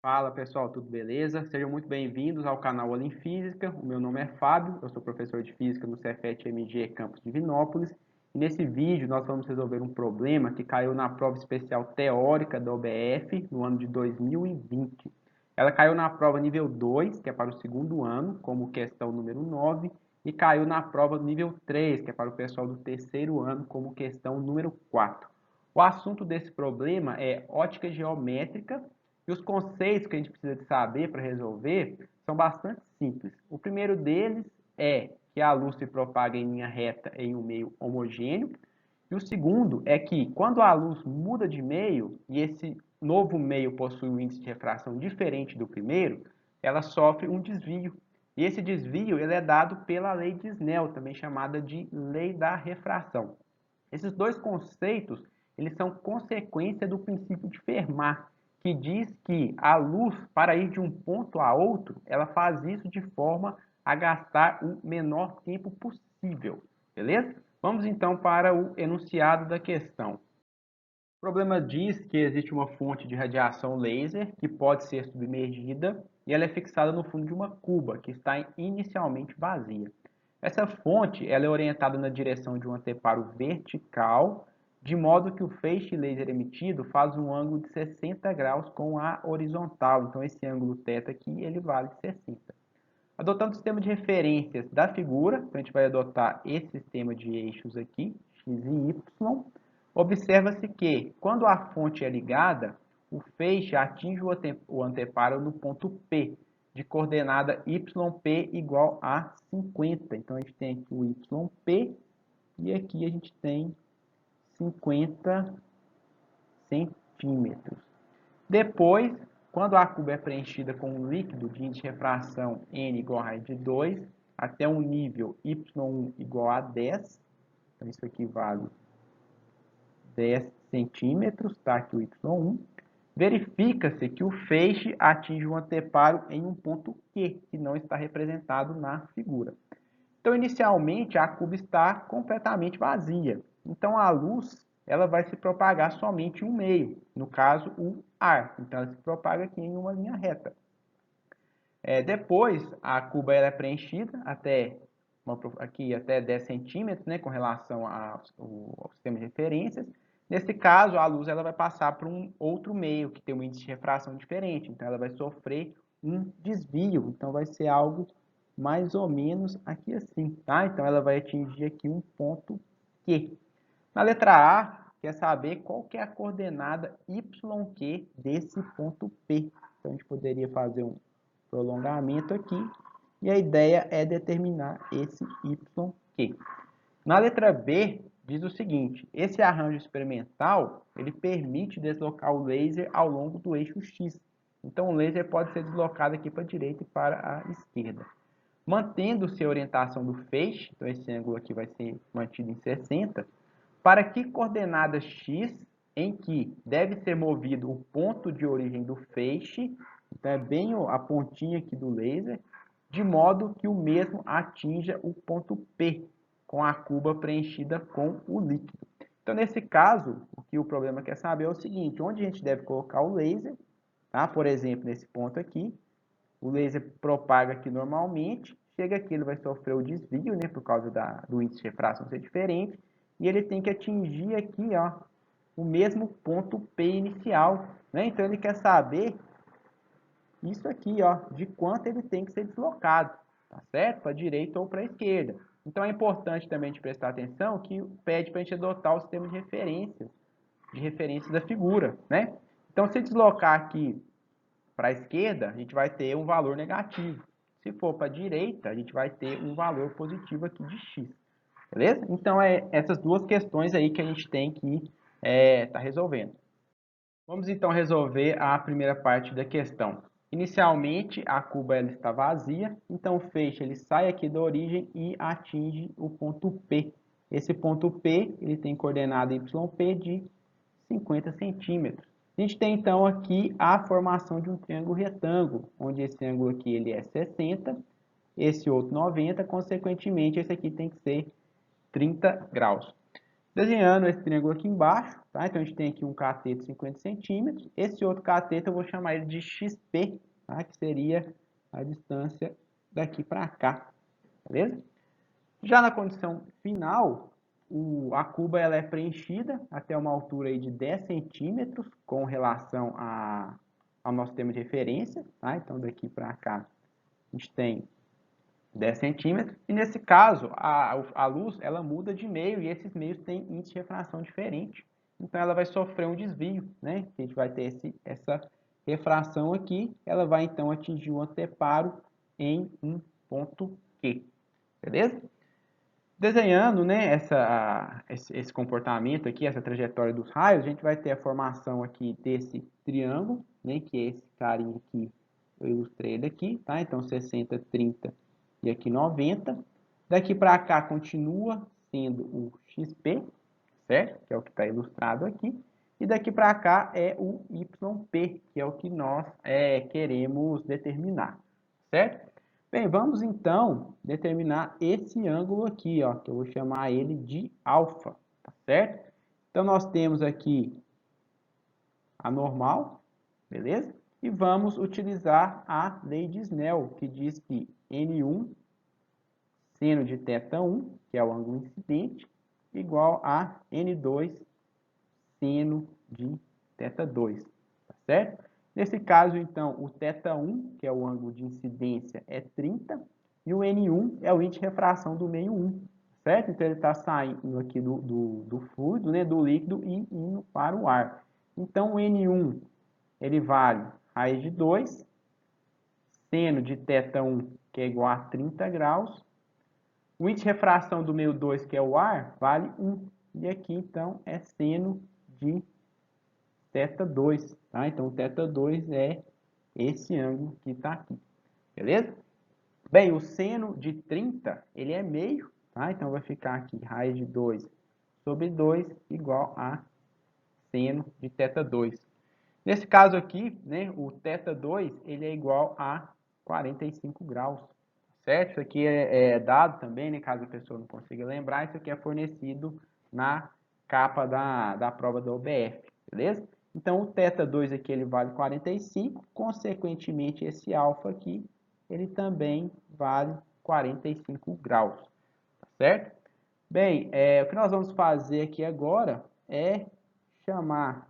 Fala pessoal, tudo beleza? Sejam muito bem-vindos ao canal Aula em Física. O meu nome é Fábio, eu sou professor de Física no Cefet-MG Campus Divinópolis. E nesse vídeo nós vamos resolver um problema que caiu na prova especial teórica da OBF no ano de 2020. Ela caiu na prova nível 2, que é para o segundo ano, como questão número 9, e caiu na prova nível 3, que é para o pessoal do terceiro ano, como questão número 4. O assunto desse problema é ótica geométrica. E os conceitos que a gente precisa de saber para resolver são bastante simples. O primeiro deles é que a luz se propaga em linha reta em um meio homogêneo. E o segundo é que quando a luz muda de meio e esse novo meio possui um índice de refração diferente do primeiro, ela sofre um desvio. E esse desvio ele é dado pela lei de Snell, também chamada de lei da refração. Esses dois conceitos eles são consequência do princípio de Fermat, que diz que a luz, para ir de um ponto a outro, ela faz isso de forma a gastar o menor tempo possível, beleza? Vamos então para o enunciado da questão. O problema diz que existe uma fonte de radiação laser que pode ser submergida e ela é fixada no fundo de uma cuba que está inicialmente vazia. Essa fonte ela é orientada na direção de um anteparo vertical, de modo que o feixe laser emitido faz um ângulo de 60 graus com a horizontal. Então, esse ângulo θ aqui ele vale 60. Adotando o sistema de referências da figura, então a gente vai adotar esse sistema de eixos aqui, x e y. Observa-se que, quando a fonte é ligada, o feixe atinge o anteparo no ponto P, de coordenada yp igual a 50. Então, a gente tem aqui o yp e aqui a gente tem 50 centímetros. Depois, quando a cuba é preenchida com um líquido de índice de refração N igual a raiz de 2, até um nível Y1 igual a 10, então isso aqui vale 10 centímetros, tá? Aqui o Y1. Verifica-se que o feixe atinge o anteparo em um ponto Q, que não está representado na figura. Então, inicialmente, a cuba está completamente vazia. Então, a luz ela vai se propagar somente em um meio, no caso, o ar. Então, ela se propaga aqui em uma linha reta. Depois, a cuba ela é preenchida até 10 centímetros, né, com relação ao sistema de referências. Nesse caso, a luz ela vai passar para um outro meio, que tem um índice de refração diferente. Então, ela vai sofrer um desvio. Então, vai ser algo mais ou menos aqui assim, tá? Então, ela vai atingir aqui um ponto Q. Na letra A, quer saber qual que é a coordenada YQ desse ponto P. Então, a gente poderia fazer um prolongamento aqui, e a ideia é determinar esse YQ. Na letra B, diz o seguinte: esse arranjo experimental, ele permite deslocar o laser ao longo do eixo X. Então, o laser pode ser deslocado aqui para a direita e para a esquerda. Mantendo-se a orientação do feixe, então esse ângulo aqui vai ser mantido em 60, para que coordenada X, em que deve ser movido o ponto de origem do feixe, então é bem a pontinha aqui do laser, de modo que o mesmo atinja o ponto P, com a cuba preenchida com o líquido. Então, nesse caso, o que o problema quer saber é o seguinte: onde a gente deve colocar o laser, tá? Por exemplo, nesse ponto aqui, o laser propaga aqui normalmente, chega aqui, ele vai sofrer o desvio, né, por causa do índice de refração ser diferente, e ele tem que atingir aqui, ó, o mesmo ponto P inicial, né? Então, ele quer saber isso aqui, ó, de quanto ele tem que ser deslocado, tá certo? Para a direita ou para a esquerda. Então, é importante também de prestar atenção que pede para a gente adotar o sistema de referência da figura, né? Então, se deslocar aqui para a esquerda, a gente vai ter um valor negativo. Se for para a direita, a gente vai ter um valor positivo aqui de x. Beleza? Então, é essas duas questões aí que a gente tem que tá resolvendo. Vamos então resolver a primeira parte da questão. Inicialmente, a cuba ela está vazia, então o feixe ele sai aqui da origem e atinge o ponto P. Esse ponto P ele tem coordenada YP de 50 centímetros. A gente tem então aqui a formação de um triângulo retângulo, onde esse ângulo aqui ele é 60, esse outro 90, consequentemente esse aqui tem que ser 30 graus. Desenhando esse triângulo aqui embaixo, tá? Então, a gente tem aqui um cateto de 50 centímetros. Esse outro cateto eu vou chamar ele de XP, tá? Que seria a distância daqui para cá, beleza? Já na condição final, a cuba ela é preenchida até uma altura aí de 10 centímetros com relação ao nosso termo de referência, tá? Então, daqui para cá, a gente tem 10 centímetros, e nesse caso, a luz ela muda de meio, e esses meios têm índice de refração diferente, então ela vai sofrer um desvio, né? A gente vai ter essa refração aqui, ela vai então atingir o anteparo em um ponto Q, beleza? Desenhando, né, esse comportamento aqui, essa trajetória dos raios, a gente vai ter a formação aqui desse triângulo, né, que é esse carinha aqui, eu ilustrei ele aqui, tá? Então, 60, 30 e aqui 90. Daqui para cá continua sendo o XP, certo? Que é o que está ilustrado aqui. E daqui para cá é o YP, que é o que nós queremos determinar, certo? Bem, vamos então determinar esse ângulo aqui, ó, que eu vou chamar ele de alfa, tá certo? Então, nós temos aqui a normal, beleza? E vamos utilizar a lei de Snell, que diz que N1 seno de θ1, que é o ângulo incidente, igual a N2 seno de θ2, tá certo? Nesse caso, então, o θ1, que é o ângulo de incidência, é 30, e o N1 é o índice de refração do meio 1, certo? Então, ele está saindo aqui do fluido, né, do líquido, e indo para o ar. Então, o N1, ele vale raiz de 2, seno de θ1, que é igual a 30 graus. O índice de refração do meio 2, que é o ar, vale 1. E aqui, então, é seno de θ2, tá? Então, o θ2 é esse ângulo que está aqui, beleza? Bem, o seno de 30, ele é meio, tá? Então, vai ficar aqui raiz de 2 sobre 2 igual a seno de θ2. Nesse caso aqui, né, o θ2, ele é igual a 45 graus, certo? Isso aqui é dado também, né, caso a pessoa não consiga lembrar, isso aqui é fornecido na capa da prova da OBF, beleza? Então, o θ2 aqui, ele vale 45, consequentemente, esse alfa aqui, ele também vale 45 graus, tá certo? Bem, o que nós vamos fazer aqui agora é chamar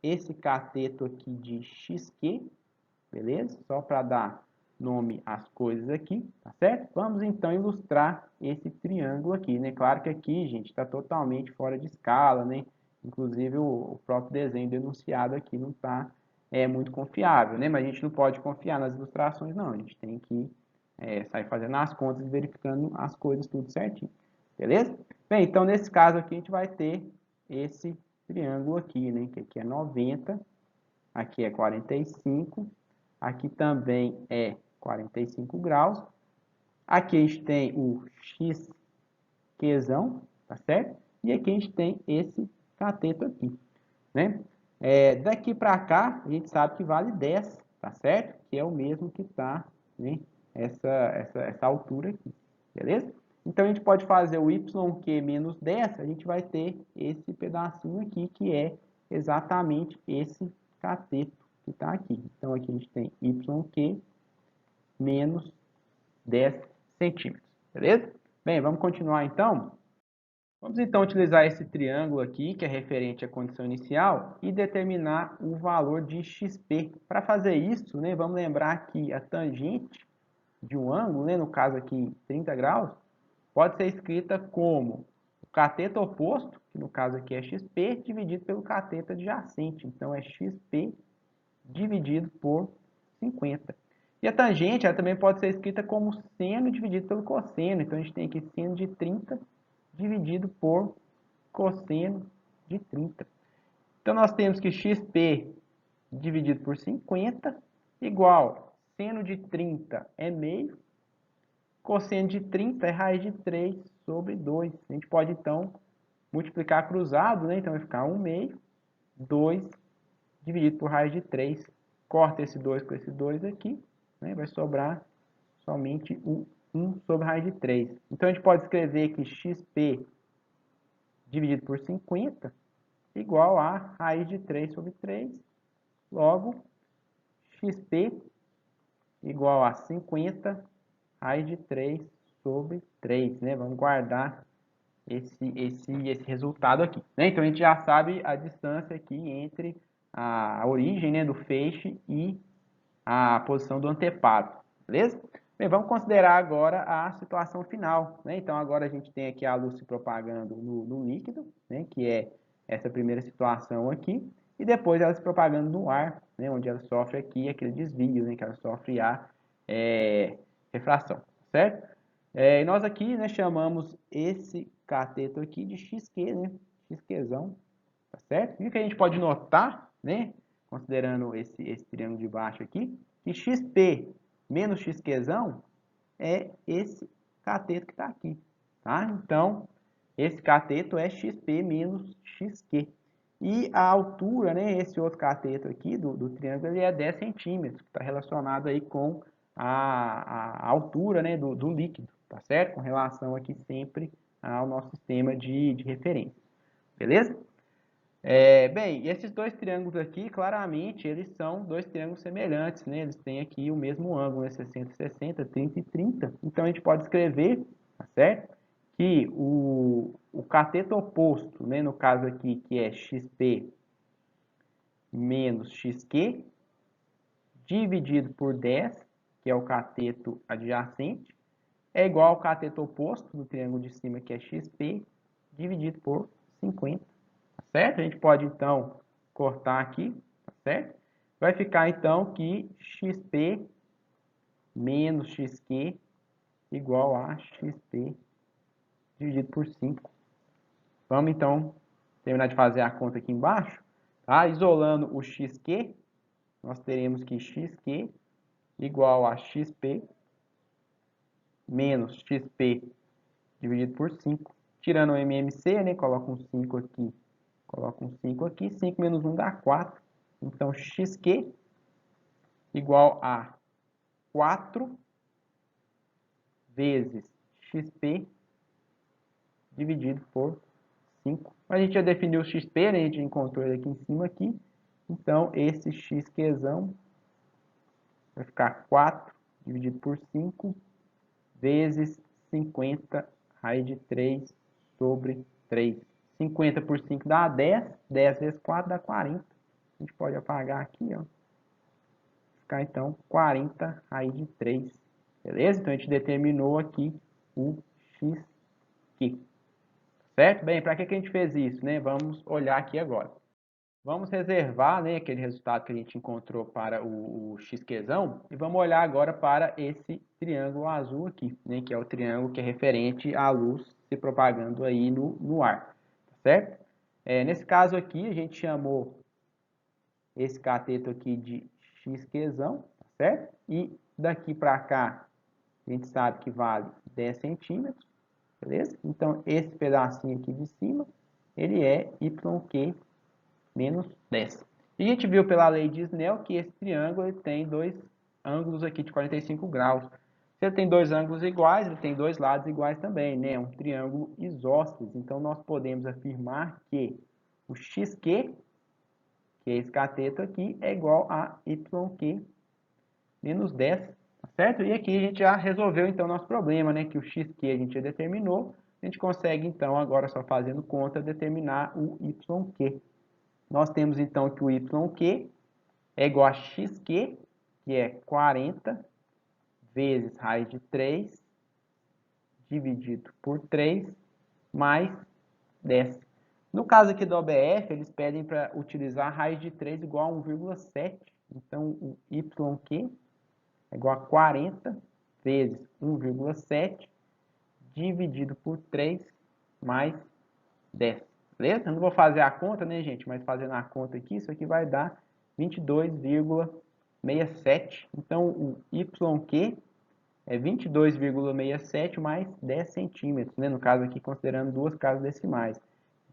esse cateto aqui de XQ, beleza? Só para dar nome às coisas aqui, tá certo? Vamos então ilustrar esse triângulo aqui, né? Claro que aqui, gente, está totalmente fora de escala, né? Inclusive o próprio desenho denunciado aqui não está muito confiável, né? Mas a gente não pode confiar nas ilustrações, não. A gente tem que sair fazendo as contas e verificando as coisas tudo certinho, beleza? Bem, então nesse caso aqui a gente vai ter esse triângulo aqui, né? Que aqui é 90, aqui é 45, aqui também é 45 graus. Aqui a gente tem o XQzão, tá certo? E aqui a gente tem esse cateto aqui, né? Daqui para cá, a gente sabe que vale 10, tá certo? Que é o mesmo que está, né, essa altura aqui, beleza? Então, a gente pode fazer o YQ menos 10, a gente vai ter esse pedacinho aqui, que é exatamente esse cateto que está aqui. Então, aqui a gente tem YQ menos 10 centímetros, beleza? Bem, vamos continuar então. Vamos então utilizar esse triângulo aqui, que é referente à condição inicial, e determinar o valor de XP. Para fazer isso, né, vamos lembrar que a tangente de um ângulo, né, no caso aqui 30 graus, pode ser escrita como o cateto oposto, que no caso aqui é XP, dividido pelo cateto adjacente. Então, é XP dividido por 50. E a tangente ela também pode ser escrita como seno dividido pelo cosseno. Então, a gente tem aqui seno de 30 dividido por cosseno de 30. Então, nós temos que XP dividido por 50 igual seno de 30 é meio, cosseno de 30 é raiz de 3 sobre 2. A gente pode, então, multiplicar cruzado, né? Então, vai ficar 1 meio, 2 dividido por raiz de 3. Corta esse 2 com esse 2 aqui, né? Vai sobrar somente o 1 sobre raiz de 3. Então, a gente pode escrever que XP dividido por 50 igual a raiz de 3 sobre 3. Logo, xp igual a 50 raiz de 3 sobre 3, né? Vamos guardar esse resultado aqui, né? Então, a gente já sabe a distância aqui entre a origem, né, do feixe e a posição do anteparo, beleza? Bem, vamos considerar agora a situação final, né? Então, agora a gente tem aqui a luz se propagando no líquido, né, que é essa primeira situação aqui, e depois ela se propagando no ar, né, onde ela sofre aqui aquele desvio, né, que ela sofre a refração, certo? E nós aqui, né, chamamos esse cateto aqui de XQ, né, XQzão, tá certo? E o que a gente pode notar, né, considerando esse triângulo de baixo aqui, que XP menos XQzão é esse cateto que está aqui, tá? Então, esse cateto é XP menos XQ. E a altura, né, esse outro cateto aqui do triângulo, ele é 10 centímetros, que está relacionado aí com a altura, né, do líquido, tá certo? Com relação aqui sempre ao nosso sistema de referência, beleza? Bem, esses dois triângulos aqui, claramente, eles são dois triângulos semelhantes, né? Eles têm aqui o mesmo ângulo, né? 60, 60, 30 e 30. Então, a gente pode escrever, tá certo? Que o cateto oposto, né? No caso aqui, que é XP menos XQ, dividido por 10, que é o cateto adjacente, é igual ao cateto oposto do triângulo de cima, que é XP, dividido por 50. Certo? A gente pode, então, cortar aqui, tá certo? Vai ficar, então, que XP menos XQ igual a XP dividido por 5. Vamos, então, terminar de fazer a conta aqui embaixo. Tá? Isolando o XQ, nós teremos que XQ igual a XP menos XP dividido por 5. Tirando o MMC, né? Coloca um 5 aqui. Coloca um 5 aqui. 5 menos 1 dá 4. Então, XQ igual a 4 vezes XP dividido por 5. A gente já definiu o XP, né? A gente encontrou ele aqui em cima aqui. Então, esse XQzão vai ficar 4 dividido por 5 vezes 50 raiz de 3 sobre 3. 50 por 5 dá 10. 10 vezes 4 dá 40. A gente pode apagar aqui, ó. Ficar, então, 40 raiz de 3. Beleza? Então, a gente determinou aqui o XQ. Certo? Bem, para que a gente fez isso, né? Vamos olhar aqui agora. Vamos reservar, né, aquele resultado que a gente encontrou para o XQzão e vamos olhar agora para esse triângulo azul aqui, né, que é o triângulo que é referente à luz se propagando aí no ar, certo? Nesse caso aqui, a gente chamou esse cateto aqui de XQzão, certo? E daqui para cá, a gente sabe que vale 10 centímetros, beleza? Então, esse pedacinho aqui de cima, ele é YQ menos 10. E a gente viu pela lei de Snell que esse triângulo ele tem dois ângulos aqui de 45 graus. Se ele tem dois ângulos iguais, ele tem dois lados iguais também, né? É um triângulo isósceles. Então, nós podemos afirmar que o XQ, que é esse cateto aqui, é igual a YQ menos 10, tá certo? E aqui a gente já resolveu, então, nosso problema, né? Que o XQ a gente já determinou. A gente consegue, então, agora só fazendo conta, determinar o YQ. Nós temos então que o YQ é igual a XQ, que é 40 vezes raiz de 3 dividido por 3 mais 10. No caso aqui do OBF, eles pedem para utilizar a raiz de 3 igual a 1,7. Então, o YQ é igual a 40 vezes 1,7 dividido por 3 mais 10. Beleza? Eu não vou fazer a conta, né, gente? Mas fazendo a conta aqui, isso aqui vai dar 22,67. Então, o YQ é 22,67 mais 10 centímetros, né? No caso aqui, considerando duas casas decimais.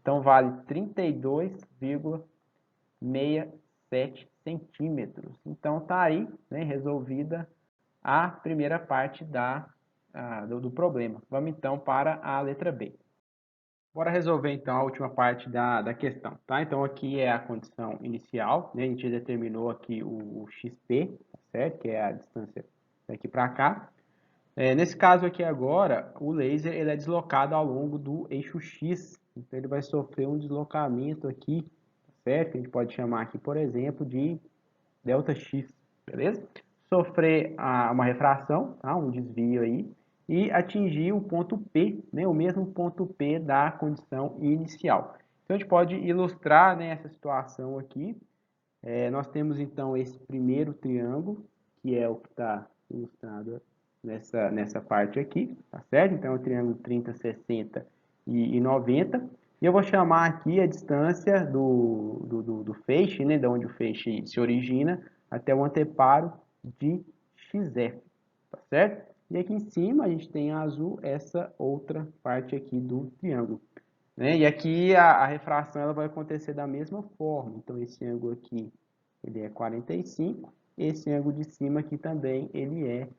Então, vale 32,67 centímetros. Então, tá aí, né, resolvida a primeira parte do problema. Vamos, então, para a letra B. Bora resolver então a última parte da questão, tá? Então aqui é a condição inicial, né? A gente determinou aqui o XP, tá certo? Que é a distância daqui para cá. Nesse caso aqui agora, o laser ele é deslocado ao longo do eixo X, então ele vai sofrer um deslocamento aqui, tá certo? A gente pode chamar aqui, por exemplo, de delta X, beleza? Sofrer uma refração, tá? Um desvio aí, e atingir o ponto P, né? O mesmo ponto P da condição inicial. Então a gente pode ilustrar, né, essa situação aqui. Nós temos então esse primeiro triângulo, que é o que está ilustrado nessa parte aqui, tá certo? Então, o triângulo 30, 60 e 90. E eu vou chamar aqui a distância do feixe, né, de onde o feixe se origina, até o anteparo de XF, tá certo? E aqui em cima a gente tem azul essa outra parte aqui do triângulo. Né? E aqui a refração ela vai acontecer da mesma forma. Então, esse ângulo aqui ele é 45, esse ângulo de cima aqui também ele é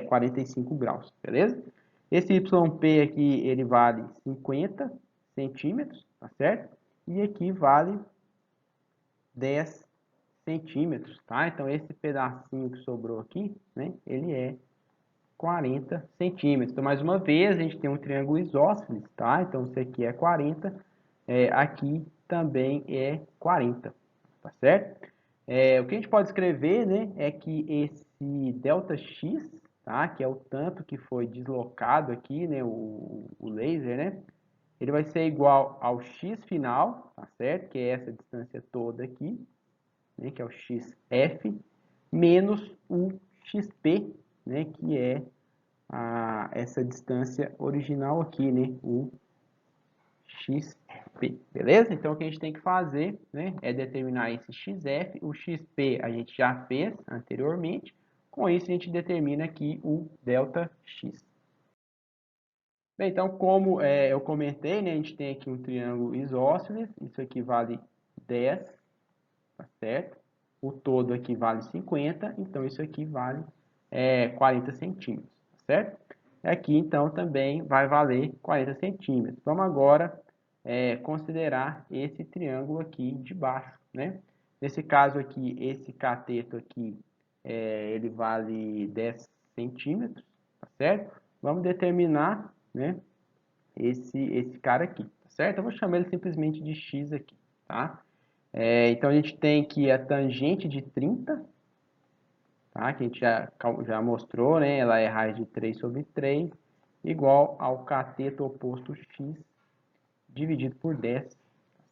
45 graus, beleza? Esse YP aqui ele vale 50 centímetros, tá certo? E aqui vale 10 centímetros, tá? Então, esse pedacinho que sobrou aqui, né, ele é 40 centímetros. Então, mais uma vez, a gente tem um triângulo isósceles, tá? Então, isso aqui é 40, aqui também é 40, tá certo? O que a gente pode escrever, né, é que esse ΔX, tá? Que é o tanto que foi deslocado aqui, né, o laser, né? Ele vai ser igual ao x final, tá certo? Que é essa distância toda aqui, né, que é o xf, menos o xp, né, que é essa distância original aqui, né, o XP, beleza? Então, o que a gente tem que fazer, né, é determinar esse XF, o XP a gente já fez anteriormente, com isso a gente determina aqui o ΔX. Bem, então, como eu comentei, né, a gente tem aqui um triângulo isósceles, isso aqui vale 10, tá certo? O todo aqui vale 50, então isso aqui vale 40 centímetros, tá certo? Aqui, então, também vai valer 40 centímetros. Vamos agora considerar esse triângulo aqui de baixo, né? Nesse caso aqui, esse cateto aqui, ele vale 10 centímetros, tá certo? Vamos determinar, né, esse cara aqui, tá certo? Eu vou chamar ele simplesmente de x aqui, tá? Então, a gente tem que a tangente de 30, tá? Que a gente já mostrou, né? Ela é raiz de 3 sobre 3, igual ao cateto oposto x dividido por 10,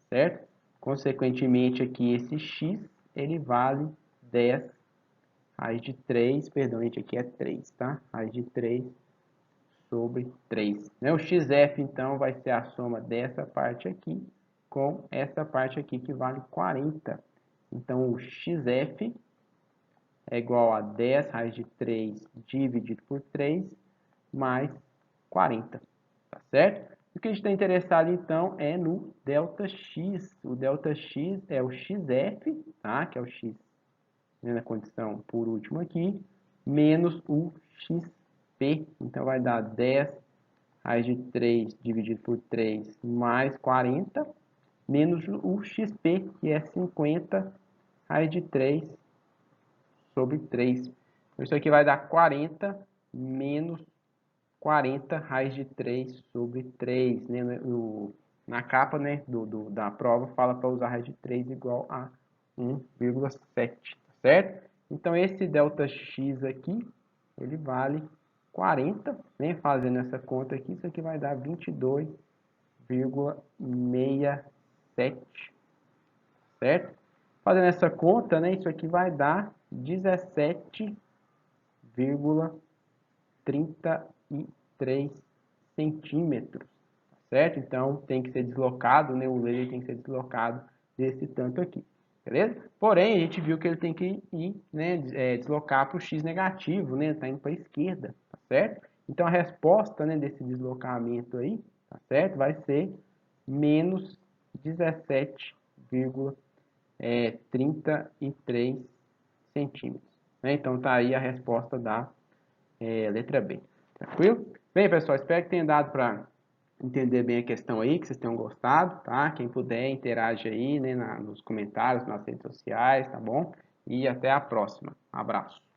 certo? Consequentemente, aqui esse x, ele vale 10 raiz de 3, perdão, gente, aqui é 3, tá? Raiz de 3 sobre 3. Né? O xf, então, vai ser a soma dessa parte aqui com essa parte aqui, que vale 40. Então, o xf é igual a 10 raiz de 3 dividido por 3 mais 40, tá certo? O que a gente está interessado, então, é no ΔX. O ΔX é o XF, tá? Que é o X, né, na condição por último aqui, menos o XP. Então, vai dar 10 raiz de 3 dividido por 3 mais 40, menos o XP, que é 50 raiz de 3 sobre 3. Então, isso aqui vai dar 40 menos 40 raiz de 3 sobre 3. Né? Na capa, né, da prova fala para usar raiz de 3 igual a 1,7, tá certo? Então, esse ΔX aqui, ele vale 40, né? Fazendo essa conta aqui, isso aqui vai dar 22,67, certo? Fazendo essa conta, né, isso aqui vai dar 17,33 centímetros, certo? Então, tem que ser deslocado, né, o laser tem que ser deslocado desse tanto aqui, beleza? Porém, a gente viu que ele tem que ir, né, deslocar para o x negativo, né, tá indo para a esquerda, tá certo? Então, a resposta, né, desse deslocamento aí, tá certo? Vai ser menos 17,33 centímetros. Né? Então, tá aí a resposta da letra B. Tranquilo? Bem, pessoal, espero que tenha dado para entender bem a questão aí, que vocês tenham gostado, tá? Quem puder, interage aí, né, nos comentários, nas redes sociais, tá bom? E até a próxima. Abraço.